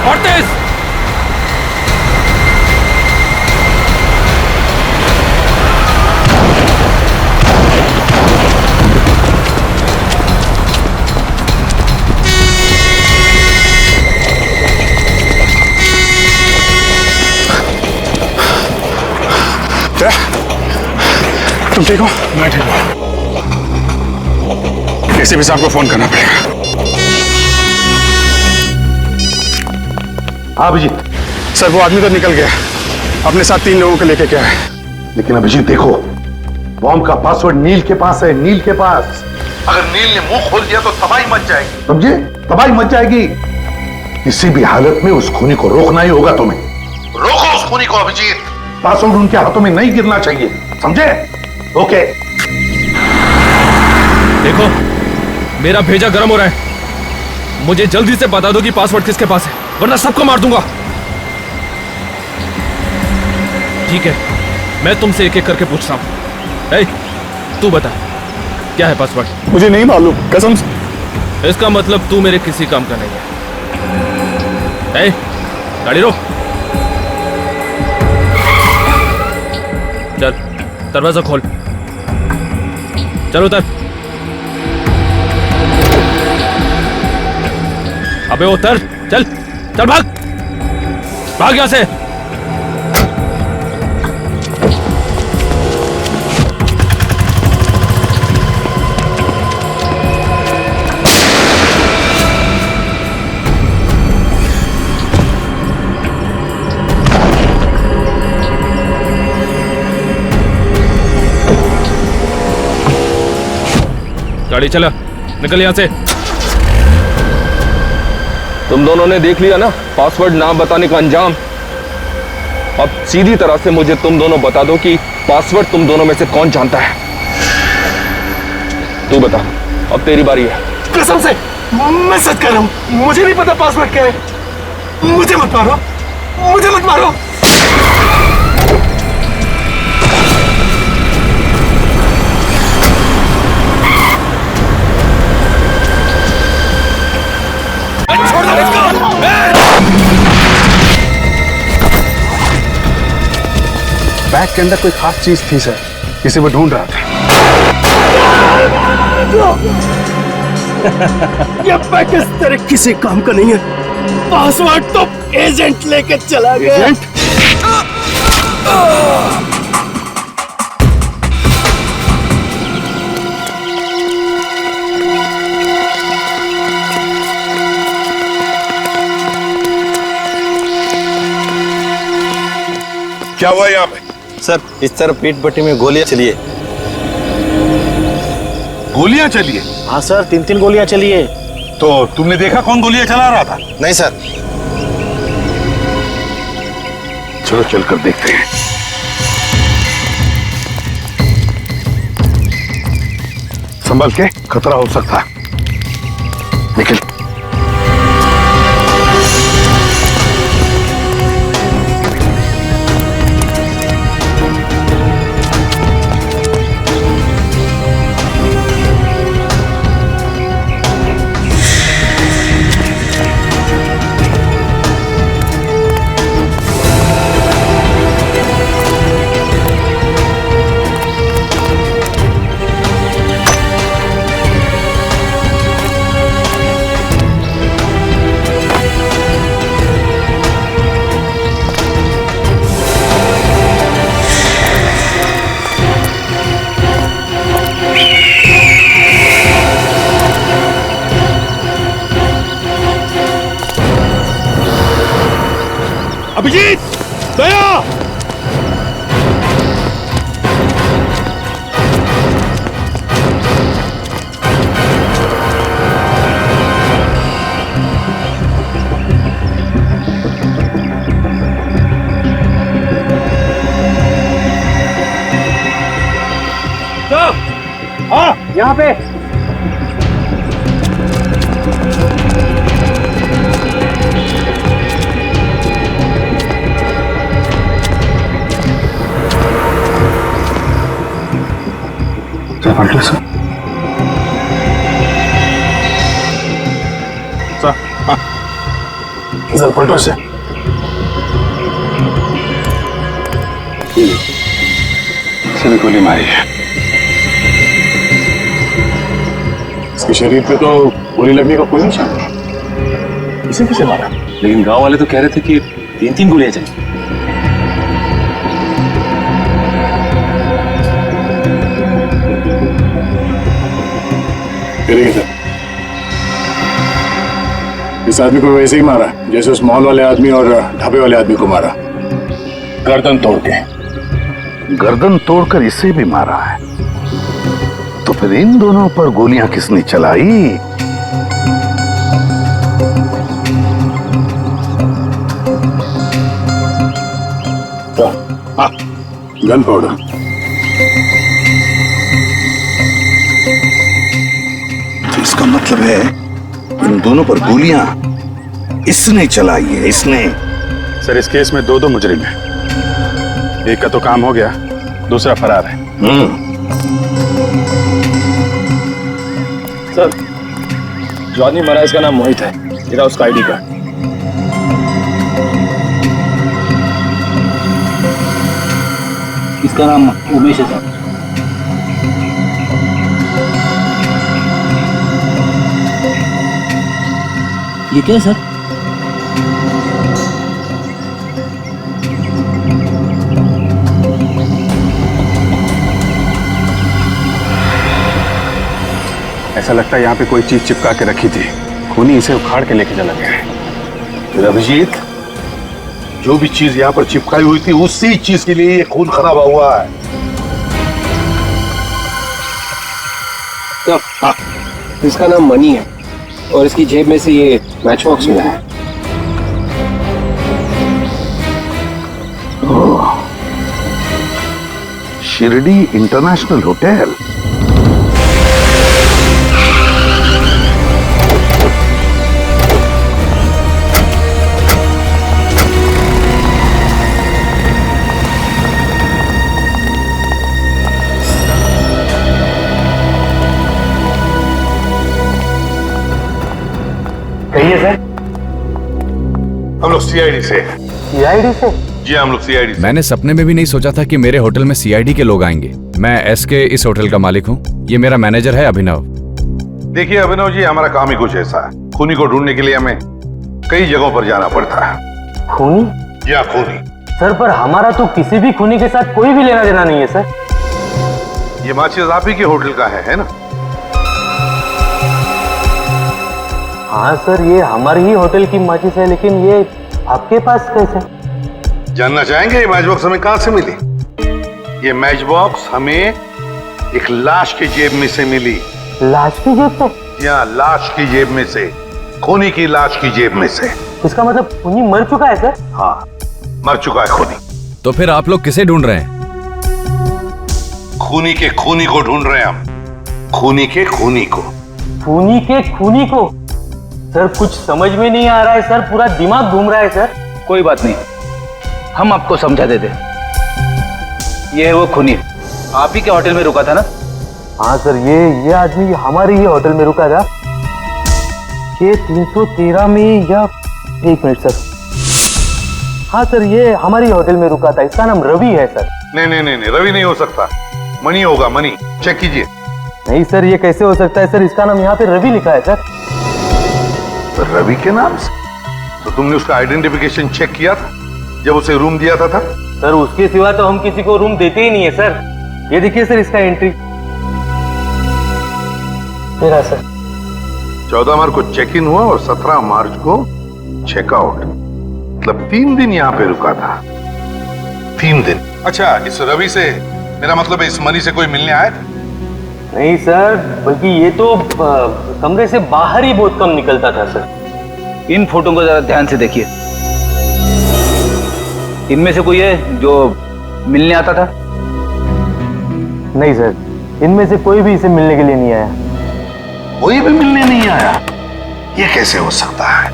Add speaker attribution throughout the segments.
Speaker 1: और तेज।
Speaker 2: तुम ठीक हो? मैं ठीक हूँ। एसीपी साहब को फोन करना पड़ेगा। हाँ अभिजीत। सर वो आदमी तो निकल गया, अपने साथ 3 लोगों को लेके क्या है।
Speaker 3: लेकिन अभिजीत देखो, बॉम्ब का पासवर्ड नील के पास है, नील के पास। अगर नील ने मुंह खोल दिया तो तबाही मच जाएगी, समझे? तबाही मच जाएगी। किसी भी हालत में उस खूनी को रोकना ही होगा तुम्हें। रोको उस खूनी को अभिजीत। पासवर्ड उनके हाथों में नहीं गिरना चाहिए, समझे? ओके।
Speaker 1: देखो मेरा भेजा गर्म हो रहा है, मुझे जल्दी से बता दो कि पासवर्ड किसके पास है, वरना सबको मार दूंगा। ठीक है, मैं तुमसे एक एक करके पूछ रहा हूं। ए, तू बता क्या है पासवर्ड?
Speaker 2: मुझे नहीं मालूम, कसम से।
Speaker 1: इसका मतलब तू मेरे किसी काम का नहीं है। ए, गाड़ी रोक। चल दरवाजा खोल। चल उतर। अबे उतर, चल चल भाग भाग यहां से। गाड़ी चला, निकल यहां से। तुम दोनों ने देख लिया ना पासवर्ड ना बताने का अंजाम। अब सीधी तरह से मुझे तुम दोनों बता दो कि पासवर्ड तुम दोनों में से कौन जानता है। तू बता, अब तेरी बारी है।
Speaker 4: कसम से मैं सच कह रहा हूं, मुझे नहीं पता पासवर्ड क्या है। मुझे मत मारो, मुझे मत मारो।
Speaker 2: बैग के अंदर कोई खास चीज थी सर, जिसे वो ढूंढ रहा था।
Speaker 4: ये बैग इस तरह किसी काम का नहीं है। पासवर्ड तो एजेंट लेके चला गया।
Speaker 2: एजेंट?
Speaker 3: क्या हुआ यहाँ पे?
Speaker 5: सर इस तरफ पीठ पट्टी में गोलियां चली है।
Speaker 3: गोलियां चली है?
Speaker 5: हाँ सर, 3 गोलियां चली है।
Speaker 3: तो तुमने देखा कौन गोलियां चला रहा था?
Speaker 5: नहीं सर।
Speaker 3: चलो चलकर देखते हैं। संभल के, खतरा हो सकता। निकल।
Speaker 4: अभिजीत, दया।
Speaker 2: हाँ यहाँ पे।
Speaker 3: सर,
Speaker 2: सर, हाँ। सर पलटो से। सभी गोली मारी है। इसके शरीर पे तो गोली लगने का कोई निशान नहीं। इसे किसे मारा?
Speaker 6: लेकिन गांव वाले तो कह रहे थे कि 3-3 गोलियां चली।
Speaker 2: इस आदमी को वैसे ही मारा जैसे उस मॉल वाले आदमी और ढाबे वाले आदमी को मारा, गर्दन तोड़ के।
Speaker 3: गर्दन तोड़कर इसे भी मारा है, तो फिर इन दोनों पर गोलियां किसने चलाई?
Speaker 2: हाँ, गन पाउडर।
Speaker 3: तो इसका मतलब है इन दोनों पर गोलियां इसने चलाई है, इसने।
Speaker 2: सर इस केस में 2 मुजरिम हैं। एक का तो काम हो गया, दूसरा फरार है।
Speaker 6: सर जो आदमी मरा इसका नाम मोहित है, मेरा उसका आईडी कार्ड। इसका नाम उमेश है सर। ये क्या है सर?
Speaker 2: ऐसा लगता है यहाँ पे कोई चीज चिपका के रखी थी, खूनी इसे उखाड़ के लेके चला गया है।
Speaker 3: फिर अभिजीत, जो भी चीज यहाँ पर चिपकाई हुई थी उसी चीज के लिए ये खून खराब हुआ है।
Speaker 6: हाँ, इसका नाम मनी है और इसकी जेब में से ये मैच बॉक्स मिला है।
Speaker 3: Shirdi international hotel.
Speaker 5: कहिए सर।
Speaker 3: हम लोग सीआईडी से।
Speaker 5: सीआईडी से?
Speaker 3: जी हम लोग सीआईडी से।
Speaker 7: मैंने सपने में भी नहीं सोचा था कि मेरे होटल में सीआईडी के लोग आएंगे। मैं एसके इस होटल का मालिक हूँ। ये मेरा मैनेजर है अभिनव।
Speaker 3: देखिए अभिनव जी, हमारा काम ही कुछ ऐसा है। खूनी को ढूंढने के लिए हमें कई जगहों पर जाना पड़ता है।
Speaker 5: खूनी?
Speaker 3: जी हाँ, खूनी।
Speaker 5: सर पर हमारा तो किसी भी खूनी के साथ कोई भी लेना देना नहीं है सर।
Speaker 3: ये माचिस आप ही के होटल का है ना?
Speaker 5: हाँ सर, ये हमारे ही होटल की माचिस है, लेकिन ये आपके पास कैसे?
Speaker 3: जानना चाहेंगे ये मैच बॉक्स हमें कहां से मिली? ये मैच बॉक्स हमें एक लाश की जेब में से मिली।
Speaker 5: लाश की जेब से?
Speaker 3: यहाँ लाश की जेब में से, खूनी की लाश की जेब में से।
Speaker 5: इसका मतलब खूनी मर चुका है सर?
Speaker 3: हाँ, मर चुका है खूनी।
Speaker 7: तो फिर आप लोग किसे ढूंढ रहे हैं?
Speaker 3: खूनी के खूनी को ढूंढ रहे हैं हम। खूनी के खूनी को।
Speaker 5: खूनी के खूनी को? सर कुछ समझ में नहीं आ रहा है सर, पूरा दिमाग घूम रहा है सर।
Speaker 6: कोई बात नहीं, हम आपको समझा देते। ये है वो खूनी, आप ही के होटल में रुका था ना?
Speaker 5: हाँ सर, ये आदमी हमारे ही होटल में रुका था। ये 313 में या 1 मिनट सर। हाँ सर, ये हमारी होटल में रुका था। इसका नाम रवि है सर।
Speaker 3: नहीं, रवि नहीं हो सकता, मनी होगा। मनी चेक कीजिए।
Speaker 5: नहीं सर, ये कैसे हो सकता है सर? इसका नाम यहाँ पे रवि लिखा है सर।
Speaker 3: रवि के नाम से? तो तुमने उसका आइडेंटिफिकेशन चेक किया था जब उसे रूम दिया था?
Speaker 5: सर उसके सिवा तो हम किसी को रूम देते ही नहीं है सर। ये देखिए सर, इसका एंट्री मेरा सर।
Speaker 3: 14 मार्च को चेक इन हुआ और 17 मार्च को चेकआउट। मतलब 3 दिन यहाँ पे रुका था। 3 दिन। अच्छा, इस रवि से, मेरा मतलब इस मनी से कोई मिलने आया था?
Speaker 5: नहीं सर, बल्कि ये तो कमरे से बाहर ही बहुत कम निकलता था सर।
Speaker 6: इन फोटो को जरा ध्यान से देखिए। इनमें से कोई है जो मिलने आता था?
Speaker 5: नहीं सर, इनमें से कोई भी इसे मिलने के लिए नहीं आया।
Speaker 3: कोई भी मिलने नहीं आया? ये कैसे हो सकता है?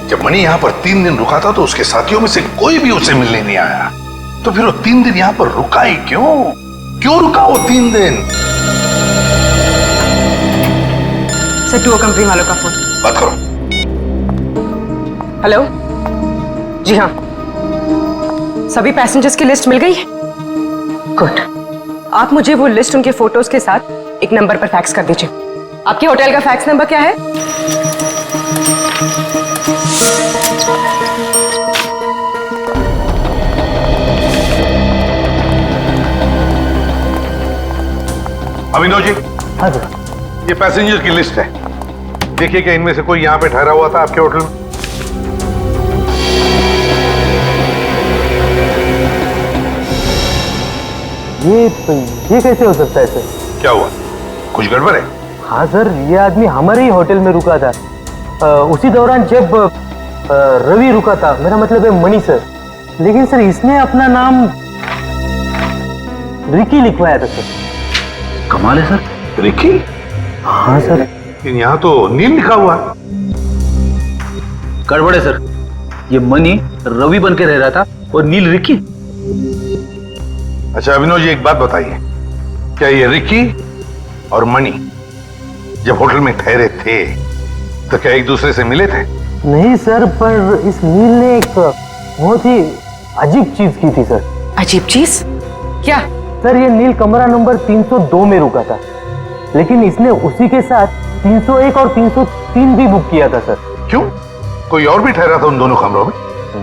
Speaker 3: जब मनी यहाँ पर 3 दिन रुका था तो उसके साथियों में से कोई भी उसे मिलने नहीं आया। तो फिर वो 3 दिन यहाँ पर रुका ही क्यों? क्यों रुका वो 3 दिन?
Speaker 8: सर, टूर कंपनी वालों का फोन।
Speaker 3: बात करो।
Speaker 8: हेलो। जी हाँ, सभी पैसेंजर्स की लिस्ट मिल गई है? गुड। आप मुझे वो लिस्ट उनके फोटोज के साथ एक नंबर पर फैक्स कर दीजिए। आपके होटल का फैक्स नंबर क्या है?
Speaker 3: अभिनव जी,
Speaker 5: हाँ सर।
Speaker 3: ये पैसेंजर की लिस्ट है। देखिए क्या इनमें से कोई यहाँ पे ठहरा हुआ था आपके होटल में?
Speaker 5: ये कैसे हो सकता है सर?
Speaker 3: क्या हुआ, कुछ गड़बड़ है?
Speaker 5: हाँ सर, ये आदमी हमारे ही होटल में रुका था। उसी दौरान जब रवि रुका था, मेरा मतलब है मणि सर, लेकिन सर इसने अपना नाम रिकी लिखवाया था सर।
Speaker 6: कमाल है सर।
Speaker 3: रिकी?
Speaker 5: हाँ सर।
Speaker 3: लेकिन यहाँ तो नील लिखा हुआ है।
Speaker 6: गड़बड़ है सर, ये मनी रवि बन के रह रहा था और नील रिकी।
Speaker 3: अच्छा अभिनव जी, एक बात बताइए, क्या ये रिकी और मणि जब होटल में ठहरे थे तो क्या एक दूसरे से मिले थे?
Speaker 5: नहीं सर, पर इस नील ने एक बहुत ही अजीब चीज की थी सर।
Speaker 8: अजीब चीज? क्या?
Speaker 5: सर ये नील कमरा नंबर 302 में रुका था, लेकिन इसने उसी के साथ 301 और 303 भी बुक किया था सर।
Speaker 3: क्यों, कोई और भी ठहरा था उन दोनों कमरों में?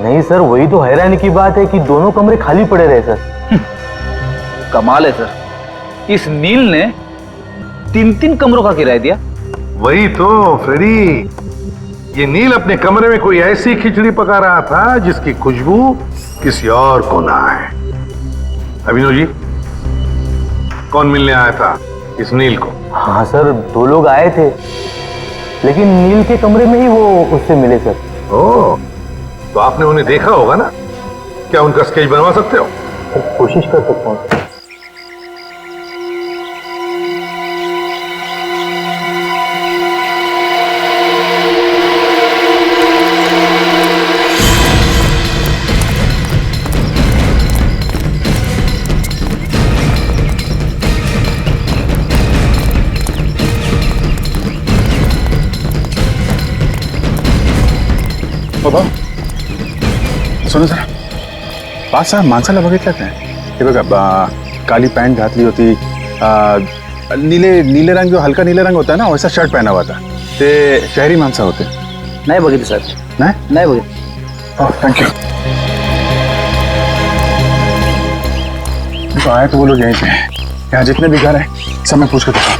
Speaker 5: नहीं सर, वही तो हैरानी की बात है कि दोनों कमरे खाली पड़े रहे सर।
Speaker 6: कमाल है सर, इस नील ने 3-3 कमरों का किराया दिया।
Speaker 3: वही तो फ्रेडी, ये नील अपने कमरे में कोई ऐसी खिचड़ी पका रहा था जिसकी खुशबू किसी और को ना आए। अभिनव जी, कौन मिलने आया था इस नील को?
Speaker 5: हाँ सर, 2 लोग आए थे, लेकिन नील के कमरे में ही वो उससे मिले सर।
Speaker 3: ओह, तो आपने उन्हें देखा होगा ना? क्या उनका स्केच बनवा सकते हो?
Speaker 5: कोशिश कर सकता हूँ।
Speaker 2: बाबा सुनो जरा, पाच माणसाला बघितलं काय? हे बघा, काली पैंट घातली होती, नीले रंग, जो हल्का नीले रंग होता है ना, वैसा शर्ट पहना हुआ था। ते शहरी माणसं होते।
Speaker 6: नाही बघितलं सर, नाही बघितलं।
Speaker 2: Thank you. तो आए तो वो लोग यहीं पे हैं। यहाँ जितने भी घर हैं सब मैं पूछ के देखा।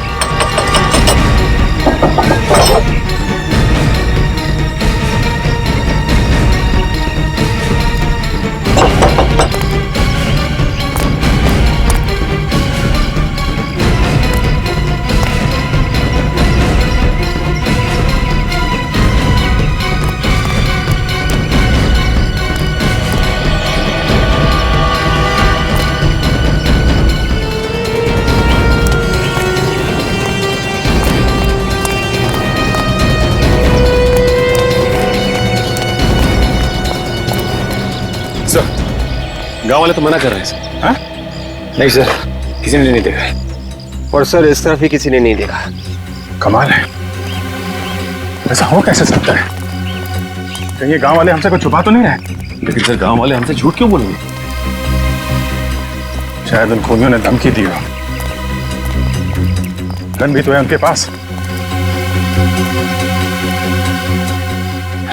Speaker 9: गांव वाले तो मना कर रहे हैं सर।
Speaker 2: हाँ?
Speaker 9: नहीं सर, किसी ने नहीं देखा। और सर इस तरफ भी किसी ने नहीं देखा।
Speaker 2: कमाल है, ऐसा हो कैसे सकता है? कहीं ये गांव वाले हमसे कुछ छुपा तो नहीं रहे?
Speaker 9: लेकिन सर गांव वाले हमसे झूठ क्यों बोलेंगे?
Speaker 2: शायद उन खूनियों ने धमकी दी हो। गन भी तो है उनके पास।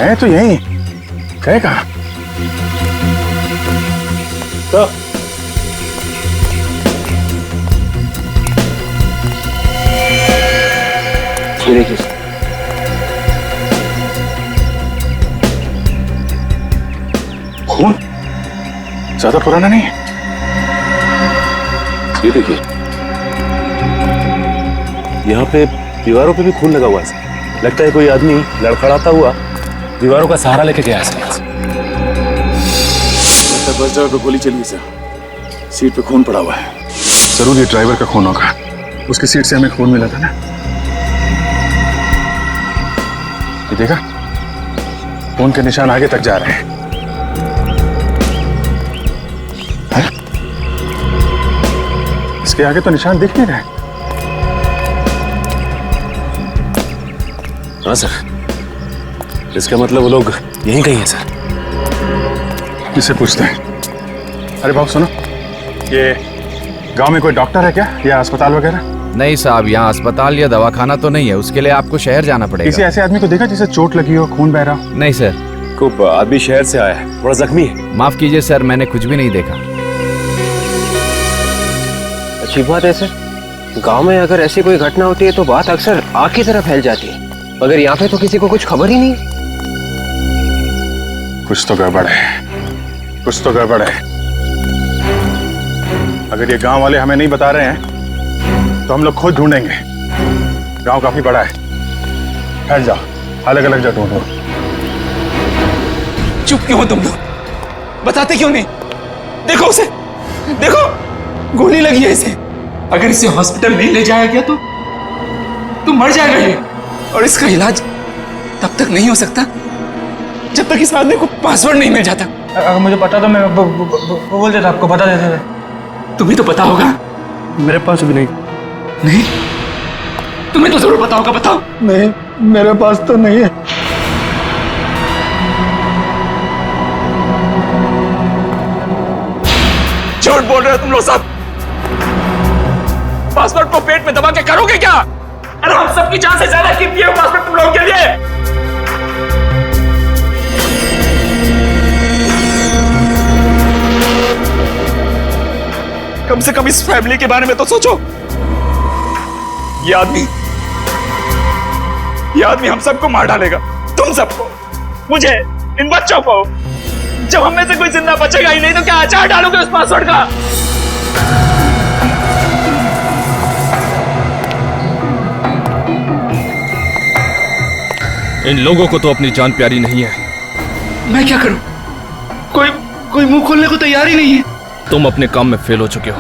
Speaker 2: है तो यही, गए कहाँ?
Speaker 9: तो ये देखिए,
Speaker 2: खून ज्यादा पुराना नहीं है।
Speaker 9: ये देखिए, यहाँ पे दीवारों पे भी खून लगा हुआ है। लगता है कोई आदमी लड़खड़ाता हुआ दीवारों का सहारा लेके गया है।
Speaker 2: बस ड्राइवर पे गोली चली सर, सीट पे खून पड़ा हुआ है। जरूर ये ड्राइवर का खून होगा, उसकी सीट से हमें खून मिला था ना। ये देखा, खून के निशान आगे तक जा रहे हैं। इसके आगे तो निशान दिख नहीं रहे।
Speaker 9: हाँ सर, इसका मतलब वो लोग यहीं कहीं है सर।
Speaker 2: इससे पूछते हैं। अरे बाबू सुनो, ये गांव में कोई डॉक्टर है क्या या अस्पताल वगैरह?
Speaker 7: नहीं साहब, यहाँ अस्पताल या दवाखाना तो नहीं है, उसके लिए आपको शहर जाना
Speaker 2: किसी
Speaker 7: पड़ेगा।
Speaker 2: ऐसे आदमी को देखा जिसे चोट लगी हो, खून बह रहा हो?
Speaker 7: नहीं सर।
Speaker 9: को आदमी शहर से आया है, थोड़ा जख्मी है।
Speaker 7: माफ कीजिए सर, मैंने कुछ भी नहीं देखा।
Speaker 5: अच्छी बात है सर, गांव में अगर ऐसी कोई घटना होती है तो बात अक्सर आग की तरह फैल जाती है, मगर यहाँ पे तो किसी को कुछ खबर ही नहीं।
Speaker 2: कुछ तो गड़बड़ है, कुछ तो गड़बड़ है। अगर ये गांव वाले हमें नहीं बता रहे हैं तो हम लोग खुद ढूंढेंगे। गांव काफी बड़ा है, ठहर जाओ, अलग अलग जगह ढूंढो।
Speaker 4: चुप क्यों हो तुम लोग? बताते क्यों नहीं? देखो उसे, देखो गोली लगी है इसे। अगर इसे हॉस्पिटल नहीं ले जाया गया तो मर जाएगा ये, और इसका इलाज तब तक नहीं हो सकता जब तक इस आदमी को पासवर्ड नहीं मिल जाता।
Speaker 5: अगर मुझे पता तो मैं बोल देता, आपको बता देता था।
Speaker 4: तुम्हें तो पता होगा।
Speaker 5: मेरे पास भी नहीं।
Speaker 4: नहीं, तुम्हें तो जरूर पता होगा। बताओ।
Speaker 5: नहीं, मेरे पास तो नहीं है।
Speaker 4: झूठ बोल रहे हो तुम लोग सब। पासवर्ड को पेट में दबा के करोगे क्या? अरे हम सबकी जान से ज्यादा कीमती है पासवर्ड तुम लोगों के लिए। कम से कम इस फैमिली के बारे में तो सोचो। ये आदमी हम सबको मार डालेगा, तुम सबको, मुझे, इन बच्चों को। जब हम में से कोई जिंदा बचेगा ही नहीं तो क्या अचार डालोगे उस पासवर्ड का?
Speaker 1: इन लोगों को तो अपनी जान प्यारी नहीं है।
Speaker 4: मैं क्या करूं? कोई मुंह खोलने को तैयार ही नहीं है।
Speaker 1: तुम अपने काम में फेल हो चुके हो,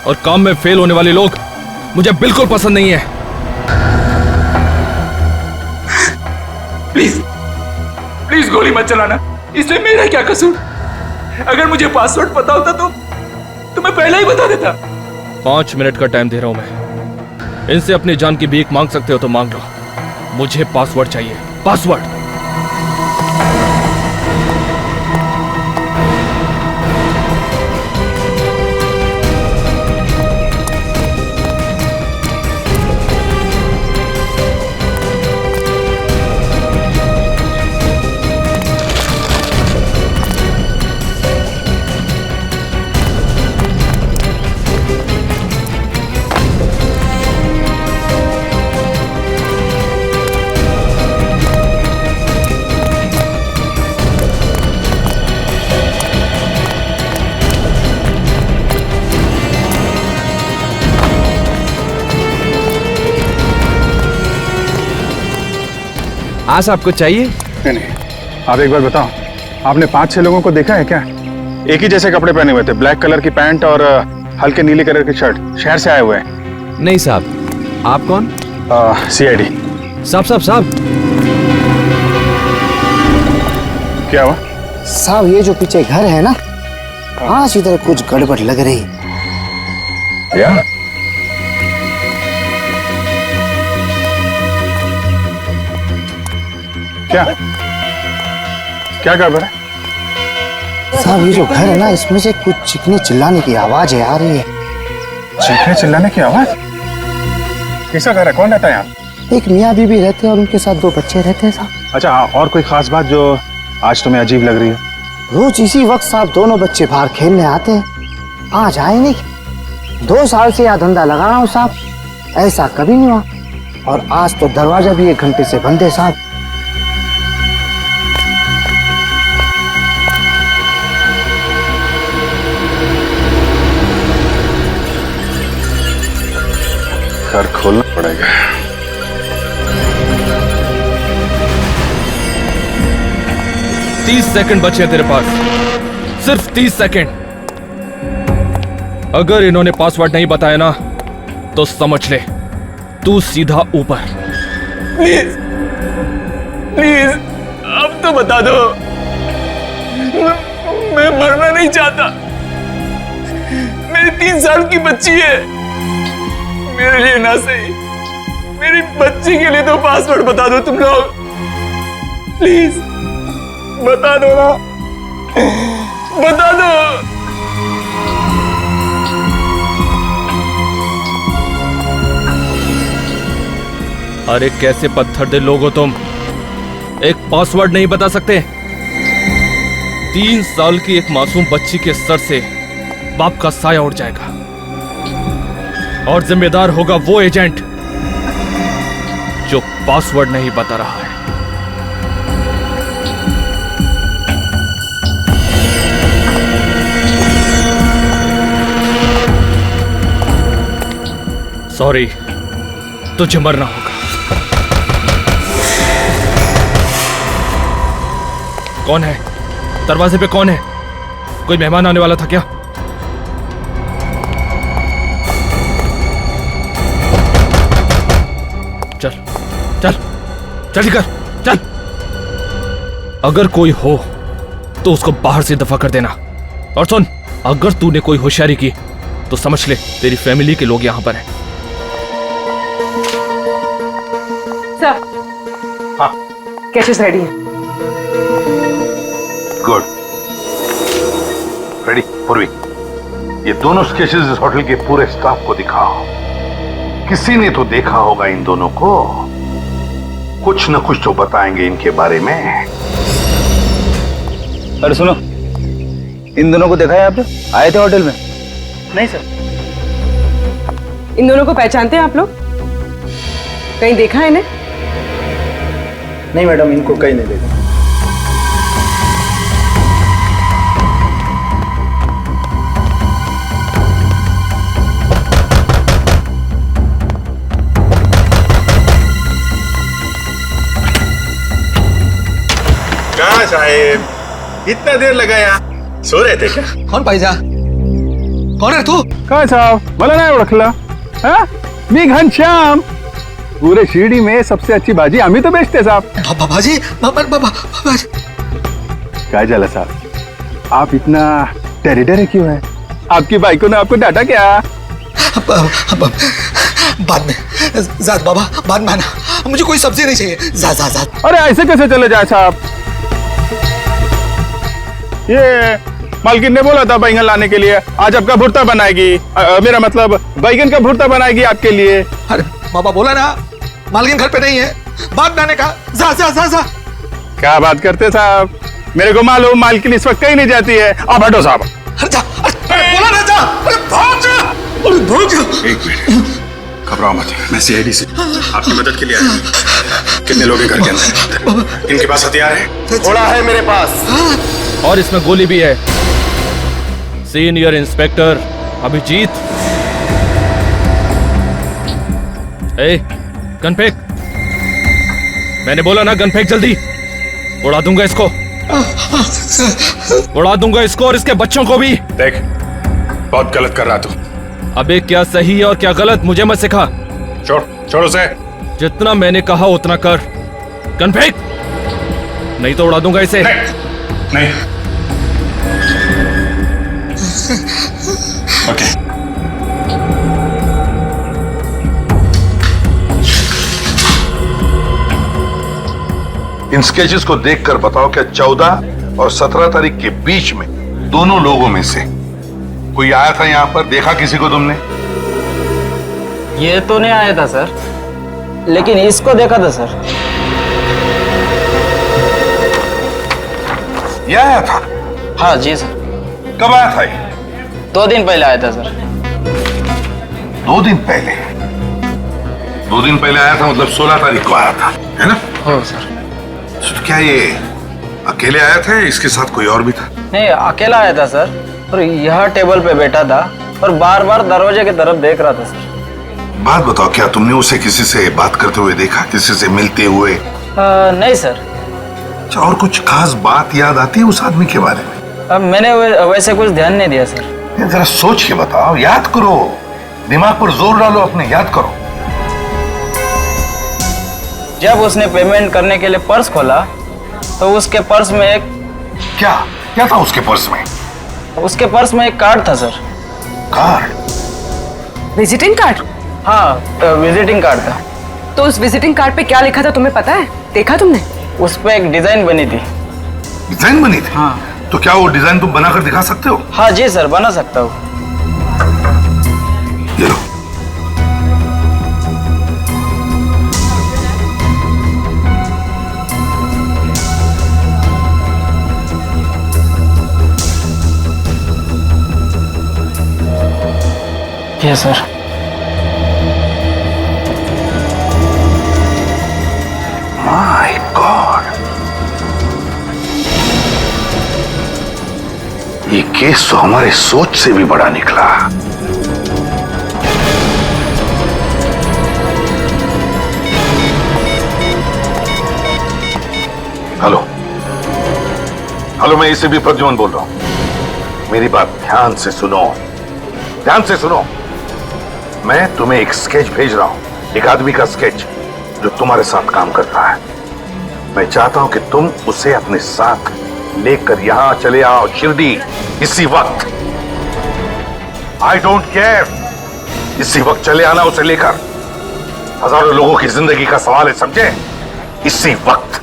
Speaker 1: और काम में फेल होने वाले लोग मुझे बिल्कुल पसंद नहीं है।
Speaker 4: प्लीज गोली मत चलाना। इसमें मेरा क्या कसूर? अगर मुझे पासवर्ड पता होता तो मैं पहले ही बता देता।
Speaker 1: 5 मिनट का टाइम दे रहा हूं मैं। इनसे अपनी जान की भीख मांग सकते हो तो मांग लो। मुझे पासवर्ड चाहिए, पासवर्ड।
Speaker 7: हाँ साहब, कुछ चाहिए?
Speaker 2: नहीं, आप एक बार बताओ, आपने 5-6 लोगों को देखा है क्या? एक ही जैसे कपड़े पहने हुए थे, ब्लैक कलर की पैंट और हल्के नीले कलर की शर्ट, शहर से आए हुए हैं।
Speaker 7: नहीं साहब। आप कौन?
Speaker 2: CID।
Speaker 7: साहब।
Speaker 2: क्या हुआ?
Speaker 10: साहब ये जो पीछे घर है ना, आज इधर कुछ गड़बड़ लग रही।
Speaker 2: या? क्या गड़बड़ है?
Speaker 10: साहब ये जो घर है ना, इसमें से कुछ चीखने चिल्लाने की आवाज आ रही है।
Speaker 2: चीखने चिल्लाने की आवाज? कैसा घर है? कौन रहता है यहाँ?
Speaker 10: एक मियाँ बीबी रहते हैं और उनके साथ 2 बच्चे रहते हैं साहब।
Speaker 2: अच्छा, और कोई खास बात जो आज तुम्हें अजीब लग रही है?
Speaker 10: रोज इसी वक्त साहब दोनों बच्चे बाहर खेलने आते हैं, आज आए नहीं। 2 साल से यह धंधा लगा रहा हूँ साहब, ऐसा कभी नहीं हुआ। और आज तो दरवाजा भी 1 घंटे से बंद है साहब।
Speaker 2: घर खोलना पड़ेगा।
Speaker 1: 30 सेकंड बचे हैं तेरे पास, सिर्फ 30 सेकंड। अगर इन्होंने पासवर्ड नहीं बताया ना तो समझ ले तू सीधा ऊपर।
Speaker 4: प्लीज अब तो बता दो। मैं मरना नहीं चाहता। मेरी 3 साल की बच्ची है। मेरे लिए ना सही, मेरी बच्ची के लिए तो पासवर्ड बता दो तुम लोग। प्लीज बता दो ना, बता दो।
Speaker 1: अरे कैसे पत्थर दे लोग हो तुम, एक पासवर्ड नहीं बता सकते? 3 साल की एक मासूम बच्ची के सर से बाप का साया उड़ जाएगा और जिम्मेदार होगा वो एजेंट जो पासवर्ड नहीं बता रहा है। सॉरी, तुझे मरना होगा। कौन है दरवाजे पे? कौन है? कोई मेहमान आने वाला था क्या? चल चल जल्दी कर, चल। अगर कोई हो तो उसको बाहर से दफा कर देना। और सुन, अगर तूने कोई होशियारी की तो समझ ले तेरी फैमिली के लोग यहां पर हैं।
Speaker 8: सर,
Speaker 3: हाँ,
Speaker 8: कैशेस रेडी है।
Speaker 3: Good, ready. पूर्वी, ये दोनों स्केचेस इस होटल के पूरे स्टाफ को दिखाओ। किसी ने तो देखा होगा इन दोनों को, कुछ न कुछ तो बताएंगे इनके बारे में।
Speaker 6: अरे सुनो, इन दोनों को देखा है आपने? आए थे होटल में?
Speaker 5: नहीं सर।
Speaker 8: इन दोनों को पहचानते हैं आप लोग? कहीं देखा है इन्हें?
Speaker 5: नहीं मैडम, इनको कहीं नहीं देखा।
Speaker 2: कहाँ साहेब, इतना देर लगा यहाँ? सो रहे थे क्या?
Speaker 4: कौन भाईजा? कौन है तू?
Speaker 2: काय साहब, मला नाही ओळखला? हाँ? मी घनश्याम। पूरे शिरडी में सबसे अच्छी भाजी आम्ही तो बेचते साहब।
Speaker 4: बाबाजी, बाबाजी।
Speaker 2: काय झालं साहब, आप इतना टेरिडर क्यों है? आपकी बाइको ने आपको डांटा क्या?
Speaker 4: बाद में जात बाबा, बाद में आना, मुझे कोई सब्जी नहीं चाहिए। जात।
Speaker 2: अरे ऐसे कैसे चले जाए साहब? ये मालकिन ने बोला था बैंगन लाने के लिए, आज आपका भुर्ता बनाएगी। मेरा मतलब बैंगन का भुर्ता बनाएगी आपके लिए।
Speaker 4: अरे बाबा बोला ना, मालकिन घर पे नहीं है, बाद में आने का। जा।
Speaker 2: क्या बात करते साहब, मेरे को मालूम मालकिन इस वक्त कहीं नहीं जाती है। आप हटो साहब।
Speaker 4: अरे जा, अरे बोला ना जा, अरे भाग जा।
Speaker 2: एक मिनट, घबराओ मत, मैं सीआईडी से आपकी मदद के लिए आया हूं। कितने लोग हैं घर के अंदर? इनके पास हथियार है?
Speaker 3: थोड़ा है मेरे पास।
Speaker 1: और इसमें गोली भी है। Senior inspector Abhijeet. ए, गन फेंक। मैंने बोला ना, गन फेंक जल्दी। उड़ा दूंगा इसको, उड़ा दूंगा इसको और इसके बच्चों को भी।
Speaker 2: देख, बहुत गलत कर रहा तू।
Speaker 1: अबे क्या सही है और क्या गलत मुझे मत सिखा।
Speaker 2: छोड़ उसे।
Speaker 1: जितना मैंने कहा उतना कर। गन फेंक, नहीं तो उड़ा दूंगा इसे।
Speaker 2: नहीं। ओके।
Speaker 3: इन स्केचेस को देखकर बताओ क्या 14 और 17 तारीख के बीच में दोनों लोगों में से कोई आया था यहाँ पर? देखा किसी को तुमने?
Speaker 5: ये तो नहीं आया था सर, लेकिन इसको देखा था सर।
Speaker 3: ये आया था?
Speaker 5: हाँ जी सर।
Speaker 3: कब आया था ये?
Speaker 5: 2 दिन पहले आया था सर।
Speaker 3: 2 दिन पहले? 2 दिन पहले आया था मतलब 16 तारीख को आया था, है ना?
Speaker 5: हो सर।
Speaker 3: तो क्या ये अकेले आया था या इसके साथ कोई और भी था?
Speaker 5: नहीं, अकेला आया था सर, और यह टेबल पे बैठा था और बार बार दरवाजे की तरफ देख रहा था सर।
Speaker 3: बात बताओ, क्या तुमने उसे किसी से बात करते हुए देखा, किसी से मिलते हुए?
Speaker 5: नहीं सर।
Speaker 3: अच्छा, और कुछ खास बात याद आती है उस आदमी के बारे में?
Speaker 5: मैंने वैसे कुछ ध्यान नहीं दिया सर।
Speaker 3: जरा सोच के बताओ, याद करो, दिमाग पर जोर डालो अपने, याद करो।
Speaker 5: जब उसने पेमेंट करने के लिए पर्स खोला तो उसके पर्स में एक
Speaker 3: क्या था उसके पर्स में?
Speaker 5: उसके पर्स में एक कार्ड था सर।
Speaker 3: कार्ड?
Speaker 8: Visiting card?
Speaker 5: हाँ, विजिटिंग कार्ड था।
Speaker 8: तो उस विजिटिंग कार्ड पे क्या लिखा था तुम्हें पता है? देखा तुमने?
Speaker 6: उस पर एक डिजाइन बनी थी।
Speaker 3: डिजाइन बनी थी?
Speaker 6: हाँ।
Speaker 3: तो क्या वो डिजाइन तुम बनाकर दिखा सकते हो?
Speaker 6: हाँ जी सर, बना सकता हूँ।
Speaker 3: ये लो।
Speaker 6: Yes sir.
Speaker 3: माय गॉड, ये केस तो हमारे सोच से भी बड़ा निकला। हेलो हेलो, मैं इसे भी प्रद्युमन बोल रहा हूं। मेरी बात ध्यान से सुनो, ध्यान से सुनो। मैं तुम्हें एक स्केच भेज रहा हूं, एक आदमी का स्केच जो तुम्हारे साथ काम कर रहा है। मैं चाहता हूं कि तुम उसे अपने साथ लेकर यहां चले आओ, शिरडी, इसी वक्त। आई डोंट केयर, इसी वक्त चले आना उसे लेकर। हजारों लोगों की जिंदगी का सवाल है, समझे? इसी वक्त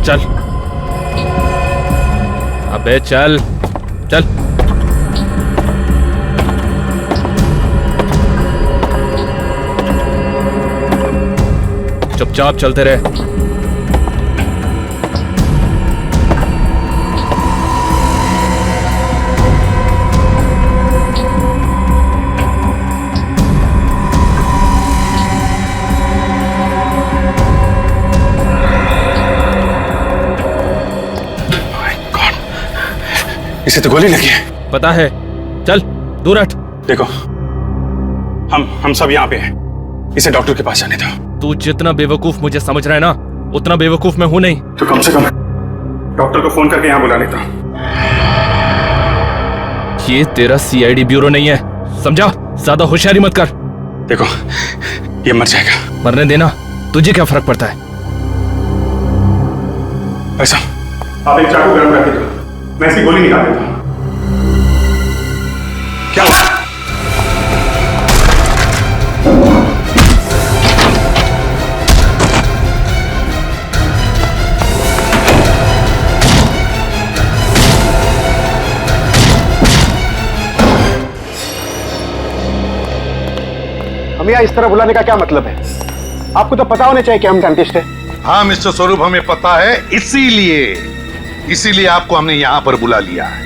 Speaker 1: चल, अबे चल चल। चुपचाप चलते रहे।
Speaker 2: इसे तो गोली लगी है।
Speaker 1: पता है, चल दूर हट।
Speaker 2: देखो, हम सब यहाँ पे हैं। इसे डॉक्टर के पास जाने दो।
Speaker 1: तू जितना बेवकूफ मुझे समझ रहा है ना, उतना बेवकूफ मैं हूं नहीं।
Speaker 2: तो कम से कम डॉक्टर को फोन करके यहाँ बुला लेता।
Speaker 1: ये तेरा सीआईडी ब्यूरो नहीं है, समझा? ज्यादा होशियारी मत कर।
Speaker 2: देखो, ये मर जाएगा।
Speaker 1: मरने देना, तुझे क्या फर्क पड़ता है?
Speaker 2: ऐसा, आप एक चाकू गर्म रख दो, मैं इसकी गोली निकाल देता हूं। क्या हुआ?
Speaker 10: हम यहाँ इस तरह बुलाने का क्या मतलब है? आपको तो पता होना चाहिए कि हम डेंटिस्ट हैं।
Speaker 3: हाँ मिस्टर स्वरूप, हमें पता है, इसीलिए आपको हमने यहां पर बुला लिया है।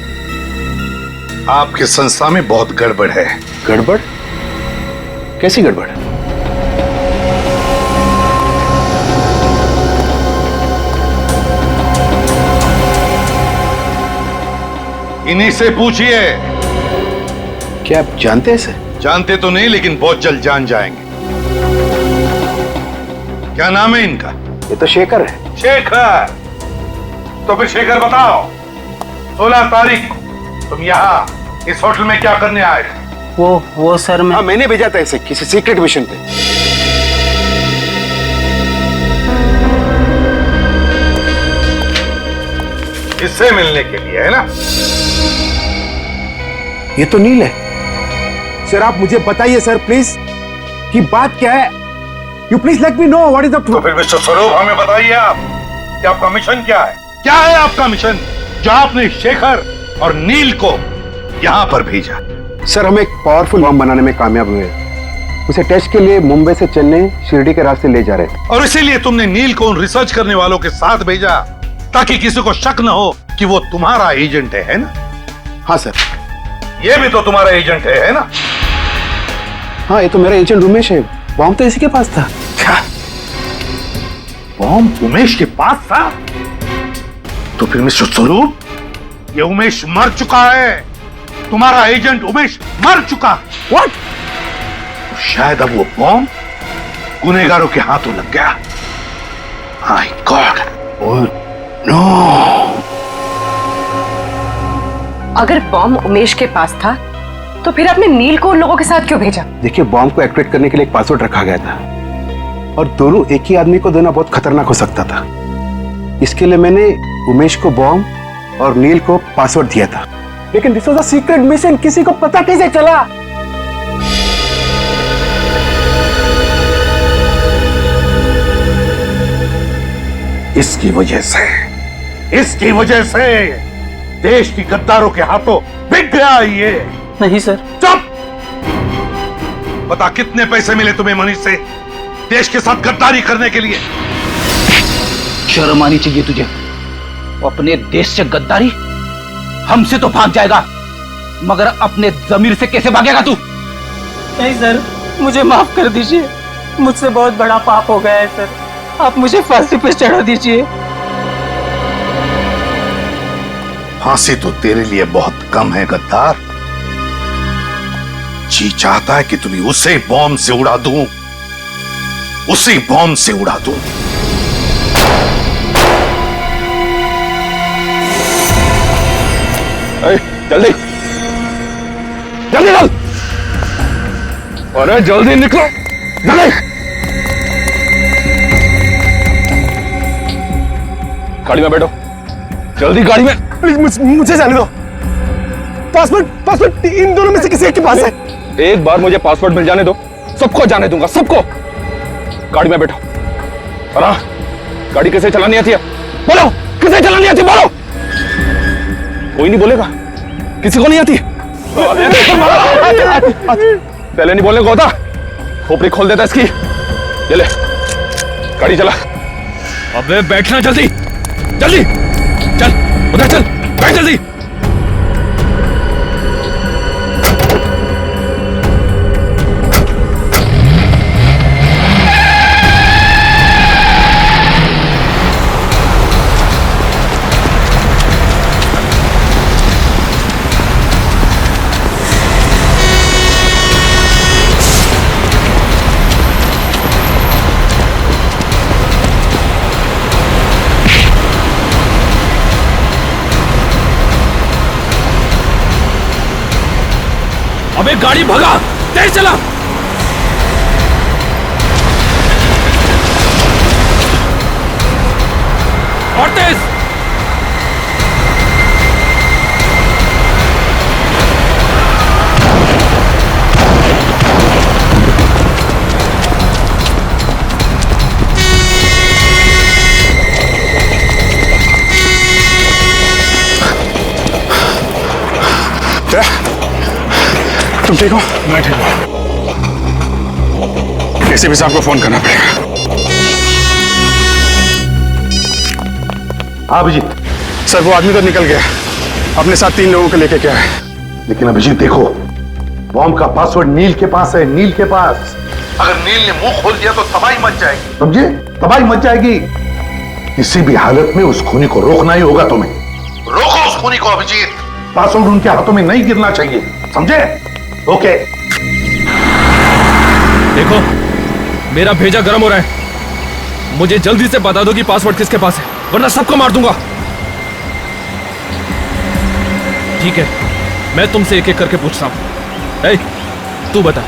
Speaker 3: आपके संस्था में बहुत गड़बड़ है।
Speaker 2: गड़बड़? कैसी गड़बड़?
Speaker 3: इन्हीं से पूछिए।
Speaker 2: क्या आप जानते हैं इसे?
Speaker 3: जानते तो नहीं, लेकिन बहुत जल्द जान जाएंगे। क्या नाम है इनका?
Speaker 10: ये तो शेखर है।
Speaker 3: शेखर? तो फिर शेखर बताओ, 16 तारीख को तुम यहाँ इस होटल में क्या करने आए थे?
Speaker 6: वो सर मैं।
Speaker 10: हाँ, मैंने भेजा था इसे किसी सीक्रेट मिशन पे।
Speaker 3: इससे मिलने के लिए, है ना?
Speaker 10: ये तो नील है। सर आप मुझे बताइए सर प्लीज कि बात क्या है। You please let me know what is the
Speaker 3: तो फिर मिस्टर स्वरूप, हमें बताइए आप कि आपका मिशन क्या है? क्या है आपका मिशन जो आपने शेखर और नील को यहाँ पर भेजा?
Speaker 10: सर हम एक पावरफुल बम बनाने में कामयाब हुए। उसे टेस्ट के लिए मुंबई से चेन्नई शिरडी के रास्ते ले जा रहे थे।
Speaker 3: और इसीलिए तुमने नील को उन रिसर्च करने वालों के साथ भेजा ताकि किसी को शक न हो कि वो तुम्हारा एजेंट है ना?
Speaker 10: हाँ सर।
Speaker 3: ये भी तो तुम्हारा एजेंट है ना?
Speaker 10: हाँ, ये तो मेरा एजेंट उमेश है। बॉम्ब तो इसी के पास था।
Speaker 3: क्या बॉम्ब उमेश के पास था? तो फिर मिस्टर स्वरूप, ये उमेश मर चुका है। तुम्हारा एजेंट उमेश मर चुका।
Speaker 10: व्हाट?
Speaker 3: तो शायद अब वो बॉम्ब गुनहगारों के हाथों लग गया। My god, oh no.
Speaker 8: अगर बॉम्ब उमेश के पास था तो फिर आपने नील को उन लोगों के साथ क्यों भेजा?
Speaker 10: देखिए, बॉम्ब को एक्टिवेट करने के लिए एक पासवर्ड रखा गया था और दोनों एक ही आदमी को देना बहुत खतरनाक हो सकता था। इसके लिए मैंने उमेश को बॉम्ब और नील को पासवर्ड दिया था। लेकिन this was a secret mission, किसी को पता कैसे चला?
Speaker 3: इसकी वजह से देश की गद्दारों के हाथों बिक गया ये।
Speaker 5: नहीं सर।
Speaker 3: चुप! बता कितने पैसे मिले तुम्हें मनीष से देश के साथ गद्दारी करने के लिए?
Speaker 6: शर्म आनी चाहिए तुझे। अपने देश से गद्दारी? हमसे तो भाग जाएगा, मगर अपने जमीर से कैसे भागेगा तू?
Speaker 5: नहीं सर, मुझे माफ कर दीजिए, मुझसे बहुत बड़ा पाप हो गया है सर, आप मुझे फांसी पे चढ़ा दीजिए।
Speaker 3: फांसी तो तेरे लिए बहुत कम है गद्दार। जी चाहता है कि तुम्हें उसे बॉम्ब से उड़ा दूं, उसी बॉम्ब से उड़ा दूं।
Speaker 1: जल्दी जल्दी चल, अरे जल्दी निकलो, जल्दी। गाड़ी में बैठो, जल्दी गाड़ी में।
Speaker 2: प्लीज मुझे जाने दो। पासपोर्ट इन दोनों में से किसी एक के पास है।
Speaker 1: एक बार मुझे पासपोर्ट मिल जाने दो, सबको जाने दूंगा, सबको। गाड़ी में बैठो। और हाँ, गाड़ी कैसे चलानी आती है बोलो, कैसे चलानी आती है बोलो। कोई नहीं बोलेगा, किसी को नहीं आती। पहले नहीं बोलने को होता, खोपड़ी खोल देता इसकी। ये ले गाड़ी चला। अबे बैठना जल्दी जल्दी, चल उधर चल, बैठ जल्दी। अबे गाड़ी भगा, तेज चला। और तेज।
Speaker 2: तुम ठीक हो? मैं ठीक हूँ। एसीपी साहब को फोन करना पड़ेगा।
Speaker 3: हाँ अभिजीत।
Speaker 2: सर वो आदमी तो निकल गया, अपने साथ 3 लोगों को लेके क्या है।
Speaker 3: लेकिन अभिजीत देखो, बॉम्ब का पासवर्ड नील के पास है, नील के पास। अगर नील ने मुंह खोल दिया तो तबाही मच जाएगी, समझे? तबाही मच जाएगी। किसी भी हालत में उस खूनी को रोकना ही होगा तुम्हें। रोको उस खूनी को अभिजीत। पासवर्ड उनके हाथों में नहीं गिरना चाहिए, समझे? ओके।
Speaker 1: देखो मेरा भेजा गर्म हो रहा है, मुझे जल्दी से बता दो कि पासवर्ड किसके पास है, वरना सबको मार दूंगा। ठीक है, मैं तुमसे एक एक करके पूछता हूं। तू बता,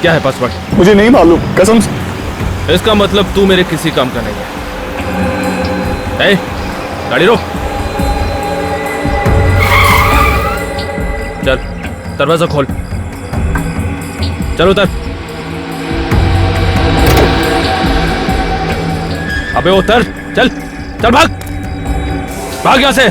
Speaker 1: क्या है पासवर्ड?
Speaker 2: मुझे नहीं मालूम, कसम से।
Speaker 1: इसका मतलब तू मेरे किसी काम का नहीं है। गाड़ी रोक, चल दरवाजा खोल, चल उतर। अबे उतर, चल चल, भाग भाग यहां से।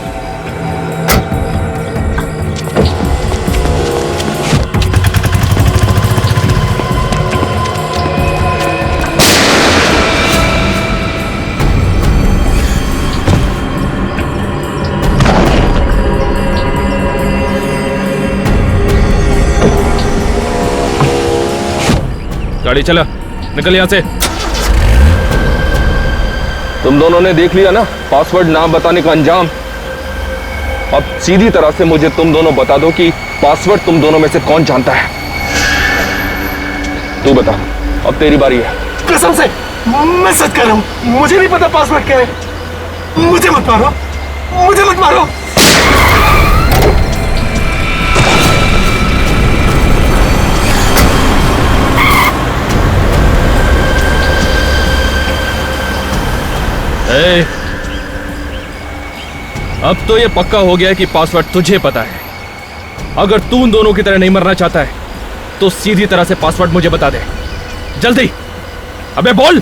Speaker 1: गाड़ी चला, निकल यहां से। तुम दोनों ने देख लिया ना पासवर्ड ना बताने का अंजाम। अब सीधी तरह से मुझे तुम दोनों बता दो कि पासवर्ड तुम दोनों में से कौन जानता है। तू बता, अब तेरी बारी है।
Speaker 2: कसम से मैं सच कह रहा हूं, मुझे नहीं पता पासवर्ड क्या है। मुझे मत मारो, मुझे मत मारो।
Speaker 1: अब तो ये पक्का हो गया है कि पासवर्ड तुझे पता है। अगर तू उन दोनों की तरह नहीं मरना चाहता है तो सीधी तरह से पासवर्ड मुझे बता दे, जल्दी। अबे बोल।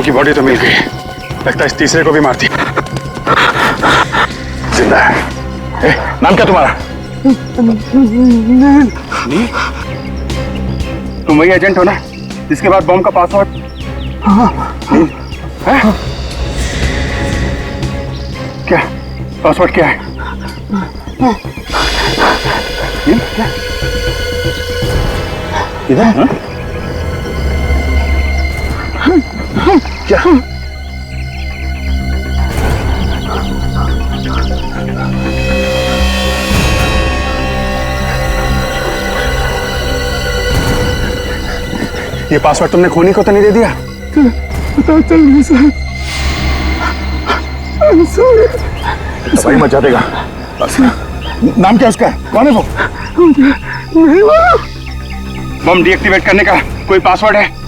Speaker 2: दोनों की बॉडी तो मिल गई, लगता है इस तीसरे को भी मार दिया। जिंदा है। नाम क्या तुम्हारा? नील। तुम वही एजेंट हो ना जिसके बाद बॉम्ब का पासवर्ड? नील है? क्या पासवर्ड क्या है? नील क्या? इधर क्या? ये पासवर्ड तुमने खूनी को तो नहीं दे दिया? पता चल नहीं सर। तबाही मचा देगा। नाम क्या उसका? कौन है वो? बम डीएक्टिवेट करने का कोई पासवर्ड है?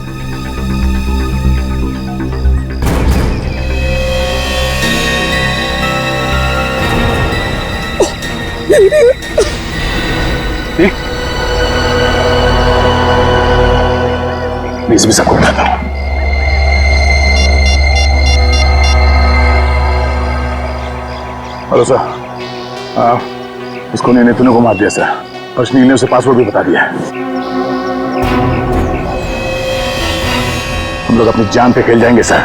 Speaker 2: प्लीज भी सबको बताता हूं। हेलो सर, इसको ने तूने को मार दिया सर, और नील ने उसे पासवर्ड भी बता दिया है। हम लोग अपनी जान पे खेल जाएंगे सर,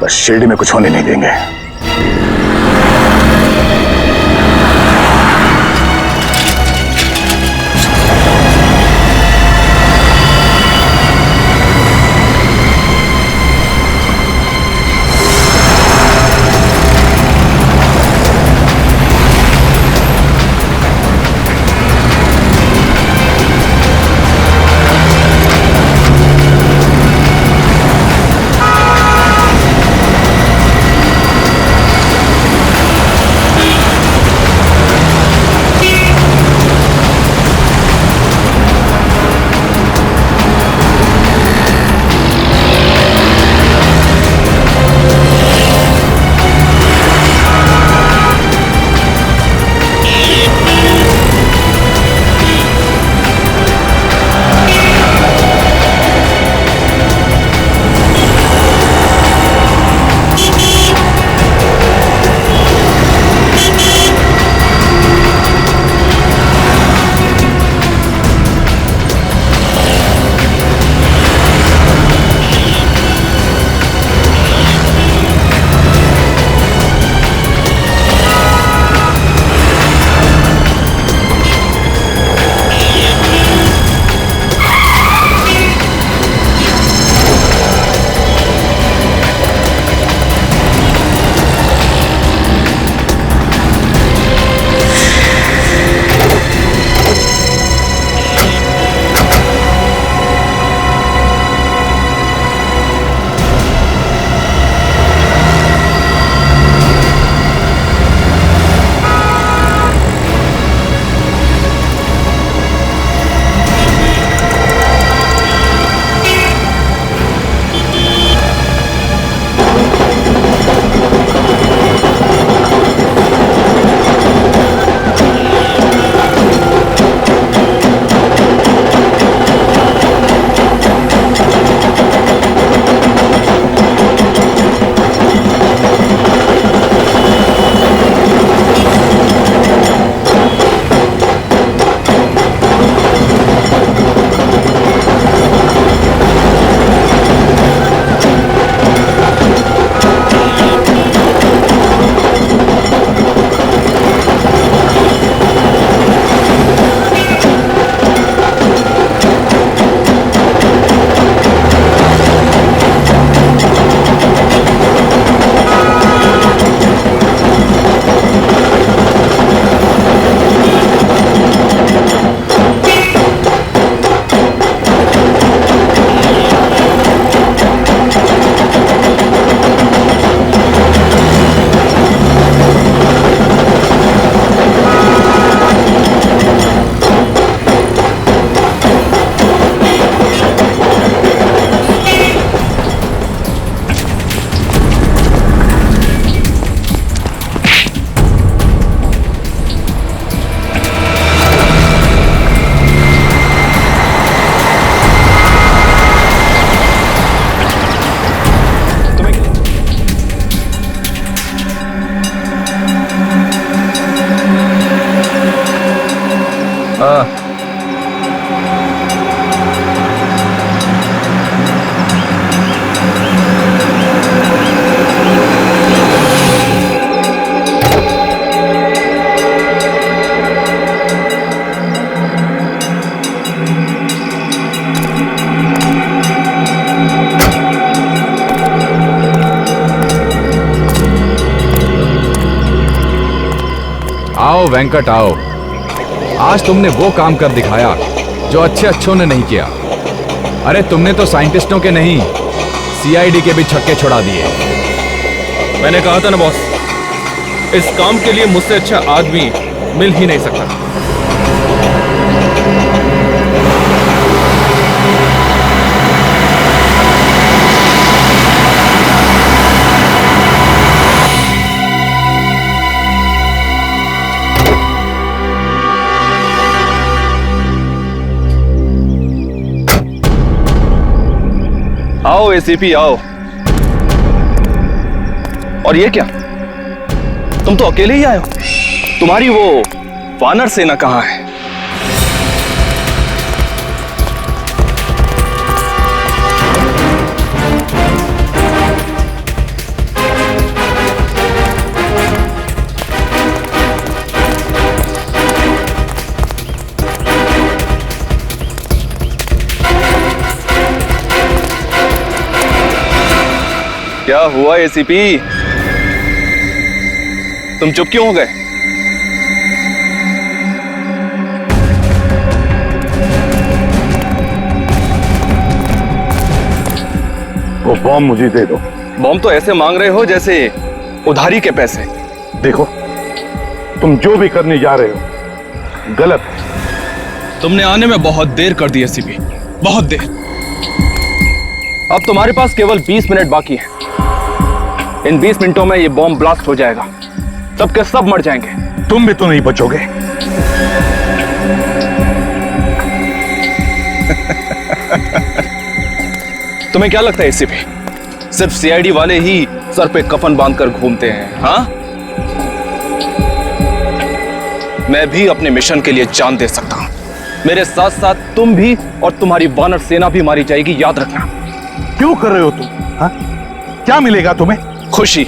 Speaker 2: बस शिरडी में कुछ होने नहीं देंगे।
Speaker 1: हाँ।
Speaker 7: आओ वेंकट आओ। आज तुमने वो काम कर दिखाया जो अच्छे अच्छों ने नहीं किया। अरे तुमने तो साइंटिस्टों के नहीं, सीआईडी के भी छक्के छुड़ा दिए।
Speaker 1: मैंने कहा था ना बॉस, इस काम के लिए मुझसे अच्छा आदमी मिल ही नहीं सकता। आओ एसीपी आओ। और ये क्या, तुम तो अकेले ही आए हो? तुम्हारी वो वानर सेना कहां है? क्या हुआ एसीपी, तुम चुप क्यों हो गए?
Speaker 3: वो बॉम्ब मुझे दे दो।
Speaker 1: बॉम्ब तो ऐसे मांग रहे हो जैसे उधारी के पैसे।
Speaker 3: देखो, तुम जो भी करने जा रहे हो गलत है।
Speaker 1: तुमने आने में बहुत देर कर दी एसीपी, बहुत देर। अब तुम्हारे पास केवल 20 मिनट बाकी है। इन 20 मिनटों में ये बॉम्ब ब्लास्ट हो जाएगा, सबके सब मर जाएंगे।
Speaker 3: तुम भी तो नहीं बचोगे।
Speaker 1: तुम्हें क्या लगता है एसीपी, सिर्फ सीआईडी वाले ही सर पे कफन बांधकर घूमते हैं? हाँ, मैं भी अपने मिशन के लिए जान दे सकता हूं। मेरे साथ साथ तुम भी और तुम्हारी वानर सेना भी मारी जाएगी, याद रखना।
Speaker 3: क्यों कर रहे हो तुम? हाँ? क्या मिलेगा तुम्हें?
Speaker 1: खुशी।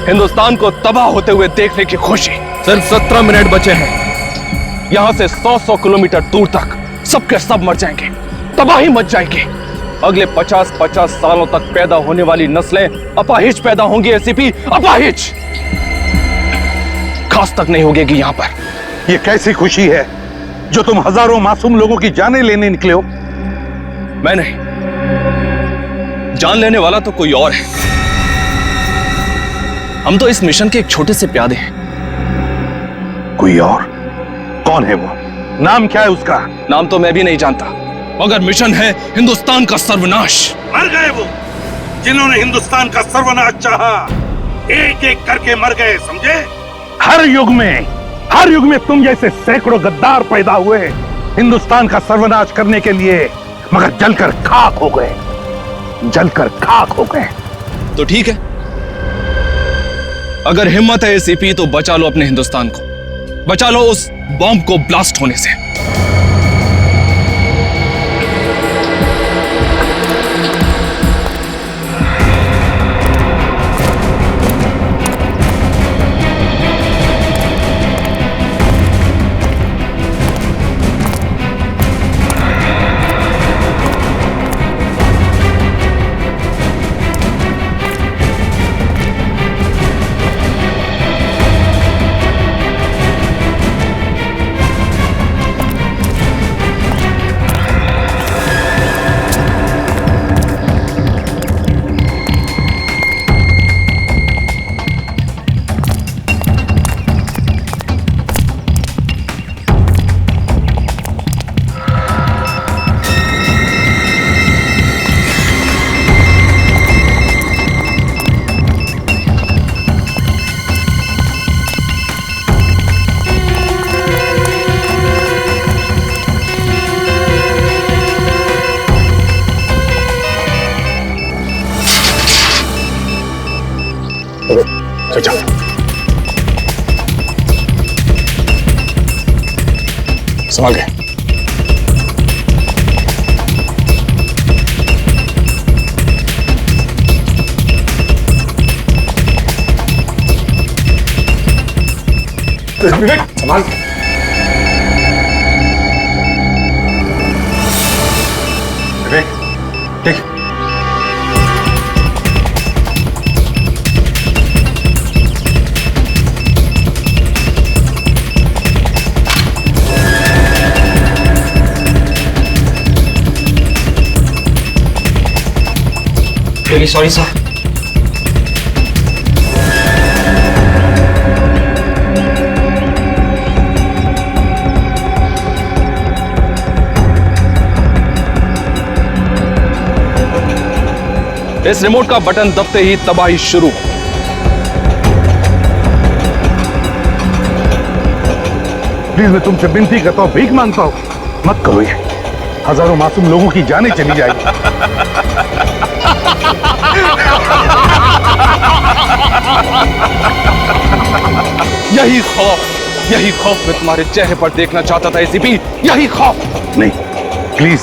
Speaker 1: हिंदुस्तान को तबाह होते हुए देखने की खुशी। सिर्फ 17 मिनट बचे हैं। यहां से 100-100 किलोमीटर दूर तक सबके सब मर जाएंगे, तबाही मच जाएगी। अगले 50-50 सालों तक पैदा होने वाली नस्लें अपाहिज पैदा होंगी एसीपी, अपाहिज। खास तक नहीं होगी यहां पर।
Speaker 3: ये कैसी खुशी है जो तुम हजारों मासूम लोगों की जानें लेने निकले हो?
Speaker 1: मैं नहीं, जान लेने वाला तो कोई और है। हम तो इस मिशन के एक छोटे से प्यादे हैं।
Speaker 3: कोई और? कौन है वो? नाम क्या है उसका?
Speaker 1: नाम तो मैं भी नहीं जानता, मगर मिशन है हिंदुस्तान का सर्वनाश।
Speaker 3: मर गए वो जिन्होंने हिंदुस्तान का सर्वनाश चाहा। एक एक करके मर गए, समझे? हर युग में तुम जैसे सैकड़ों गद्दार पैदा हुए हिंदुस्तान का सर्वनाश करने के लिए, मगर जलकर खाक हो गए, जलकर खाक हो गए।
Speaker 1: तो ठीक है, अगर हिम्मत है एसीपी तो बचा लो अपने हिंदुस्तान को, बचा लो उस बॉम्ब को ब्लास्ट होने से।
Speaker 2: संभाल के। विवेक संभाल के। विवेक देख,
Speaker 4: रियली सॉरी सर।
Speaker 1: इस रिमोट का बटन दबते ही तबाही शुरू।
Speaker 3: प्लीज मैं तुमसे विनती करता हूँ, भीख मांगता हूँ, मत करो ये। हजारों मासूम लोगों की जानें चली जाएगी।
Speaker 1: यही खौफ मैं तुम्हारे चेहरे पर देखना चाहता था एसीपी, यही खौफ।
Speaker 3: नहीं, प्लीज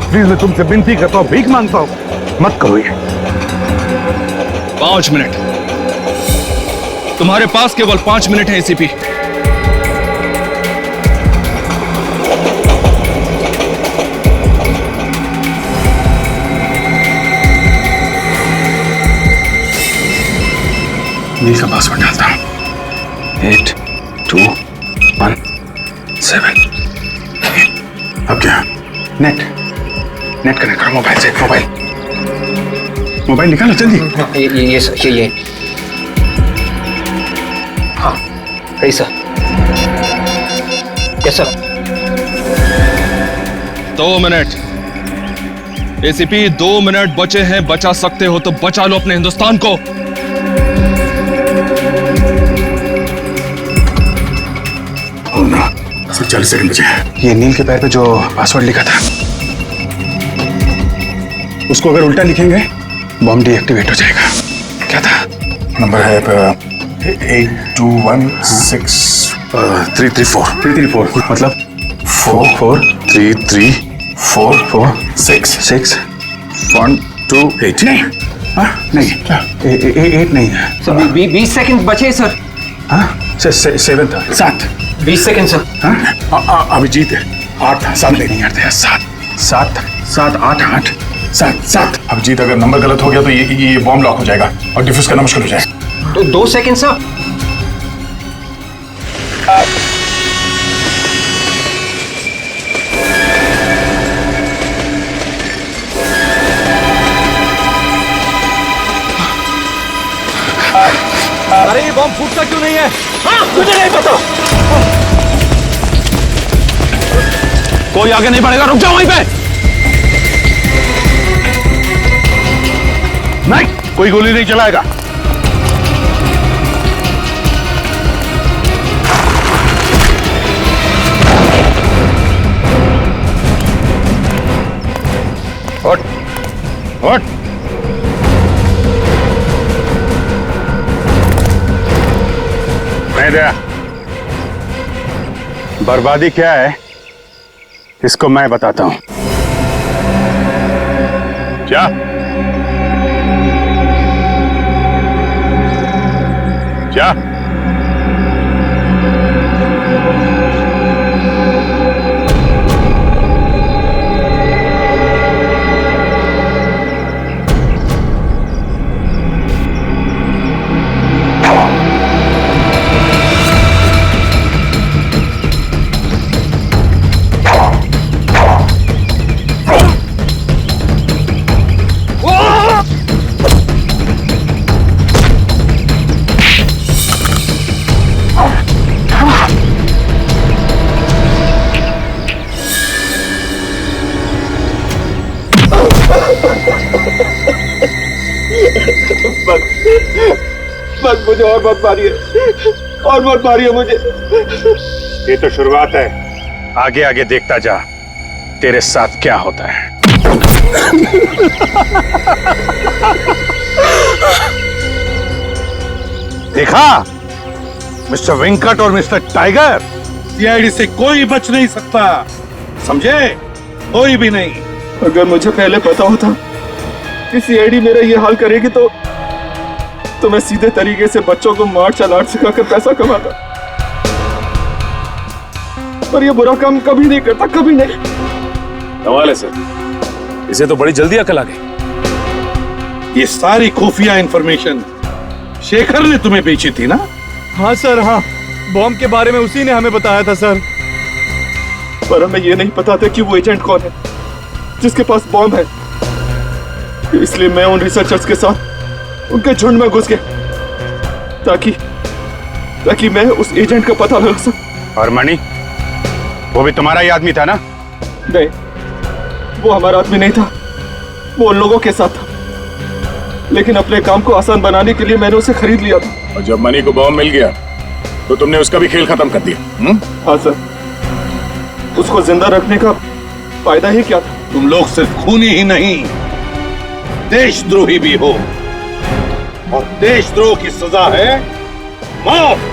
Speaker 3: प्लीज मैं तुमसे विनती करता हूँ, भीख मांगता हूँ, मत करो ये।
Speaker 1: 5 मिनट, तुम्हारे पास केवल 5 मिनट है एसीपी।
Speaker 2: नील का पासवर्ड डालता हूं। 8 2 1 7। अब क्या? नेट कनेक्ट करो मोबाइल से। मोबाइल निकालो जल्दी।
Speaker 4: ये हाँ सही sir. Yes sir.
Speaker 1: 2 minute ACP, 2 minute बचे हैं। बचा सकते हो तो बचा लो अपने हिंदुस्तान को।
Speaker 2: सिर्फ 40 सेकंड बचे हैं। ये नील के पैर पे जो पासवर्ड लिखा था, उसको अगर उल्टा लिखेंगे बॉम्ब डीएक्टिवेट हो जाएगा। क्या था? नंबर है 8216 334 मतलब 4433446 128। नहीं नहीं, 8 नहीं है।
Speaker 4: 20 सेकंड बचे सर।
Speaker 2: हाँ 7 था। 7
Speaker 4: 20 सेकंड सर।
Speaker 2: हाँ अभिजीत 8 था। 7 नहीं यार, 7 8 8 7। अभिजीत अगर नंबर गलत हो गया तो ये बॉम्ब लॉक हो जाएगा और डिफ्यूज करना मुश्किल हो जाएगा।
Speaker 4: तो 2 सेकंड सर।
Speaker 1: अरे ये बॉम्ब फूटता क्यों नहीं है?
Speaker 4: मुझे नहीं पता।
Speaker 1: कोई आगे नहीं बढ़ेगा, रुक जाओ वहीं पे।
Speaker 3: नहीं, कोई गोली नहीं चलाएगा। उठ। मैं दया, बर्बादी क्या है इसको मैं बताता हूं। क्या? क्या?
Speaker 4: बस मुझे और मत मारिए मुझे।
Speaker 3: ये तो शुरुआत है, आगे आगे देखता जा तेरे साथ क्या होता है। देखा मिस्टर वेंकट और मिस्टर टाइगर,
Speaker 2: सीआईडी से कोई बच नहीं सकता, समझे? कोई भी नहीं।
Speaker 4: अगर मुझे पहले पता होता कि सीआईडी मेरा ये हाल करेगी तो मैं सीधे तरीके से बच्चों को मार्शल आर्ट सिखाकर पैसा कमाता, पर ये बुरा काम कभी नहीं करता, कभी नहीं।
Speaker 9: कमाल है सर, इसे तो बड़ी जल्दी अकल आ गई।
Speaker 2: ये सारी खुफिया इंफॉर्मेशन शेखर ने तुम्हें बेची थी ना?
Speaker 4: हाँ सर, हाँ, बॉम्ब के बारे में उसी ने हमें बताया था सर, पर हमें ये नहीं पता था कि वो एजेंट कौन है जिसके पास बॉम्ब है। इसलिए मैं उन रिसर्चर्स के साथ उनके झुंड में घुस गया ताकि मैं उस एजेंट का पता लगा सकूं।
Speaker 3: और मणि, वो भी तुम्हारा ही आदमी था ना?
Speaker 4: नहीं, वो हमारा आदमी नहीं था, वो उन लोगों के साथ था, लेकिन अपने काम को आसान बनाने के लिए मैंने उसे खरीद लिया था।
Speaker 2: और जब मणि को बॉम्ब मिल गया तो तुमने उसका भी खेल खत्म कर दिया।
Speaker 4: हाँ सर, उसको जिंदा रखने का फायदा ही क्या था?
Speaker 2: तुम लोग सिर्फ खूनी ही नहीं, देशद्रोही भी हो, और देशद्रोह की सजा है मौत।